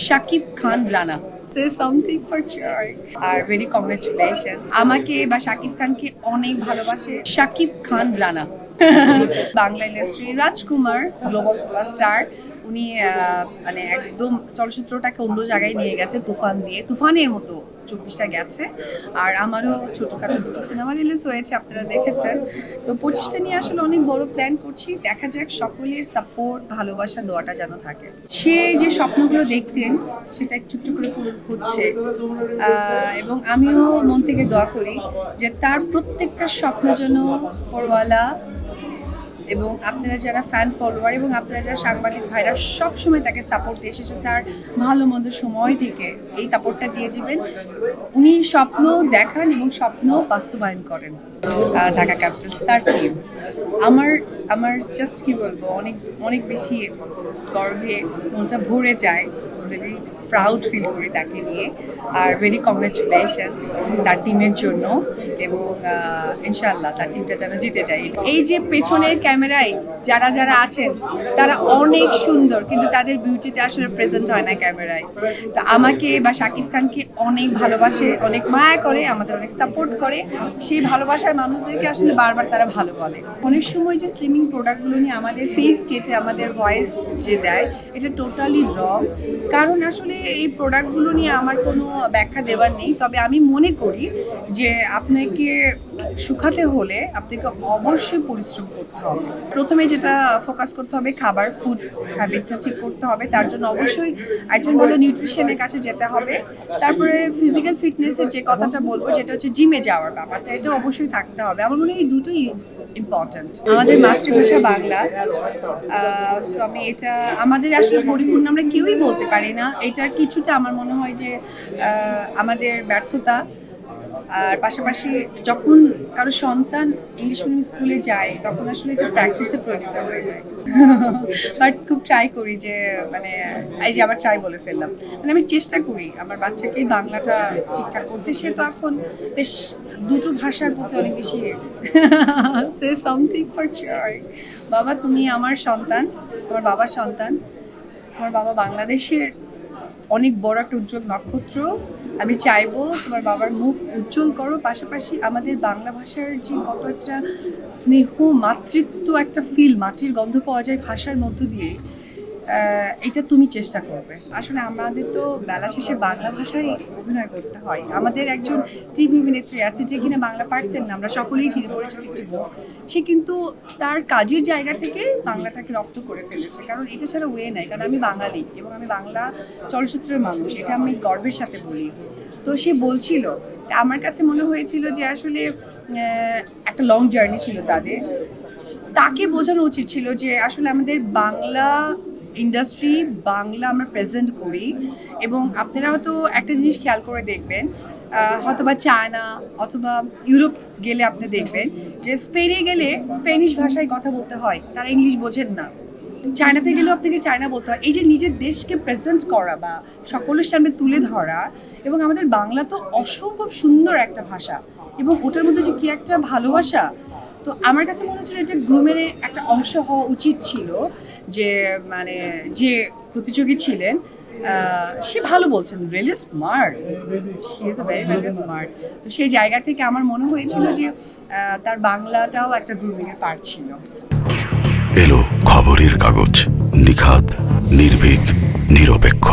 Shakib Khan Rana. Say something for sure. R very congratulations. আমাকে বা শাকিব খানকে অনেক ভালোবাসে শাকিব খান রানা। বাংলা ইন্ডাস্ট্রি রাজকুমার, গ্লোবাল সুপারস্টার। উনি মানে একদম চলচ্চিত্রটাকে অন্য জায়গায় নিয়ে গেছে তুফান দিয়ে, তুফানের মতো 24টা গেছে। আর আমারও ছোটখাটো দুটো সিনেমা রিলিজ হয়েছে, আপনারা দেখেছেন। তো 25টা নিয়ে আসলে অনেক বড় প্ল্যান করছি, দেখা যাক সকলের সাপোর্ট ভালোবাসা দোয়াটা যেন থাকে। সে যে স্বপ্নগুলো দেখতেন সেটা একটু একটু করে পূরণ হচ্ছে, এবং আমিও মন থেকে দোয়া করি যে তার প্রত্যেকটা স্বপ্ন যেন পরওয়ালা এবং আপনারা যারা ফ্যান ফলোয়ার এবং আপনারা যারা সাংবাদিক ভাইরা সবসময় তাকে সাপোর্ট দিয়ে এসেছেন, তার ভালো মন্দ সময় থেকে এই সাপোর্টটা দিয়ে যাবেন। উনি স্বপ্ন দেখান এবং স্বপ্ন বাস্তবায়ন করেন। ঢাকা ক্যাপিটালস তার টিম আমার আমার জাস্ট কি বলবো, অনেক অনেক বেশি গর্বে মনটা ভরে যায়, ভেরি প্রাউড ফিল করি তাকে নিয়ে। আর ভেরি কংগ্রেচুলেশন তার টিমের জন্য, এবং ইনশাআল্লাহ তার টিমটা যেন জিতে যায়। এই যে পেছনের ক্যামেরায় যারা যারা আছেন তারা অনেক সুন্দর, কিন্তু তাদের বিউটিটা আসলে প্রেজেন্ট হয় না ক্যামেরায়। তো আমাকে বা শাকিব খানকে অনেক ভালোবাসে, অনেক মায়া করে, আমাদের অনেক সাপোর্ট করে। সেই ভালোবাসার মানুষদেরকে আসলে বারবার তারা ভালো বলে। অনেক সময় যে স্লিমিং প্রোডাক্টগুলো নিয়ে আমাদের ফেস কেটে আমাদের ভয়েস যে দেয়, এটা টোটালি রং। কারণ আসলে এই প্রোডাক্টগুলো নিয়ে আমার কোনো ব্যাখ্যা দেওয়ার নেই, তবে আমি মনে করি যে আপনাকে শুকাতে হলে আপনাকে অবশ্যই পরিশ্রম করতে হবে। প্রথমে যেটা ফোকাস করতে হবে, খাবার ফুড হ্যাবিটটা ঠিক করতে হবে। তার জন্য অবশ্যই একজন ভালো নিউট্রিশনের কাছে যেতে হবে। তারপরে ফিজিক্যাল ফিটনেসের যে কথাটা বলবো, যেটা হচ্ছে জিমে যাওয়ার ব্যাপারটা, এটা অবশ্যই থাকতে হবে। আমার মনে হয় এই দুটোই ইম্পর্টেন্ট। আমাদের মাতৃভাষা বাংলা, সো আমি এটা আমাদের আসলে পরিপূর্ণ আমরা কেউই বলতে পারি না। এটার কিছুটা আমার মনে হয় যে আমাদের ব্যর্থতা। আর পাশাপাশি যখন কারো সন্তান ইংলিশ মিডিয়াম স্কুলে যায়, তখন আসলে এটা প্র্যাকটিসে পরিণত হয়ে যায়। বাট খুব ট্রাই করি যে মানে এই যে আবার ট্রাই বলে ফেললাম, মানে আমি চেষ্টা করি আমার বাচ্চাকে বাংলাটা ঠিকঠাক করতে। সে তো এখন বেশ দুটো ভাষার প্রতি অনেক বেশি সে সামথিং ফর শিওর। বাবা তুমি আমার সন্তান, আমার বাবার সন্তান। আমার বাবা বাংলাদেশের অনেক বড় একটা উজ্জ্বল নক্ষত্র। আমি চাইবো তোমার বাবার মুখ উজ্জ্বল করো, পাশাপাশি আমাদের বাংলা ভাষার যে কত একটা স্নেহ মাতৃত্ব একটা ফিল, মাটির গন্ধ পাওয়া যায় ভাষার মধ্য দিয়ে, এটা তুমি চেষ্টা করবে। আসলে আমাদের তো বেলা শেষে বাংলা ভাষায় অভিনয় করতে হয়। আমাদের একজন টিভি অভিনেত্রী আছে যে কিনা বাংলা পারতেন না, আমরা সকলেই চিনি, পরিচিত একটি মুখ। সে কিন্তু তার কাজের জায়গা থেকে বাংলাটাকে রপ্ত করে ফেলেছে, কারণ এটা ছাড়া ওয়ে নাই। কারণ আমি বাঙালি এবং আমি বাংলা চলচ্চিত্রের মানুষ, এটা আমি গর্বের সাথে বলি। তো সে বলছিল, আমার কাছে মনে হয়েছিল যে আসলে একটা লং জার্নি ছিল তাদের। তাকে বোঝানো উচিত ছিল যে আসলে আমাদের বাংলা ইন্ডাস্ট্রি, বাংলা আমরা প্রেজেন্ট করি। এবং আপনারা হয়তো একটা জিনিস খেয়াল করে দেখবেন, হয়তোবা চায়না অথবা ইউরোপ গেলে আপনি দেখবেন যে স্পেনে গেলে স্প্যানিশ ভাষায় কথা বলতে হয়, তারা ইংলিশ বোঝেন না। চায়নাতে গেলেও আপনাকে চায়না বলতে হয়। এই যে নিজের দেশকে প্রেজেন্ট করা বা সকলের সামনে তুলে ধরা, এবং আমাদের বাংলা তো অসম্ভব সুন্দর একটা ভাষা, এবং ওটার মধ্যে যে কি একটা ভালোবাসা। তো আমার কাছে মনে হচ্ছিল এটা গ্রুমের একটা অংশ হওয়া উচিত ছিল। যে মানে যে প্রতিযোগী ছিলেন সে ভালো বলছেন, really smart, he is a very very smart. তো সেই জায়গা থেকে আমার মনে হয়েছিল যে তার বাংলাটাও একটা গ্রুমিংয়ের পার্ট ছিল। এলো খবরের কাগজ, নিখাত, নির্ভীক, নিরপেক্ষ।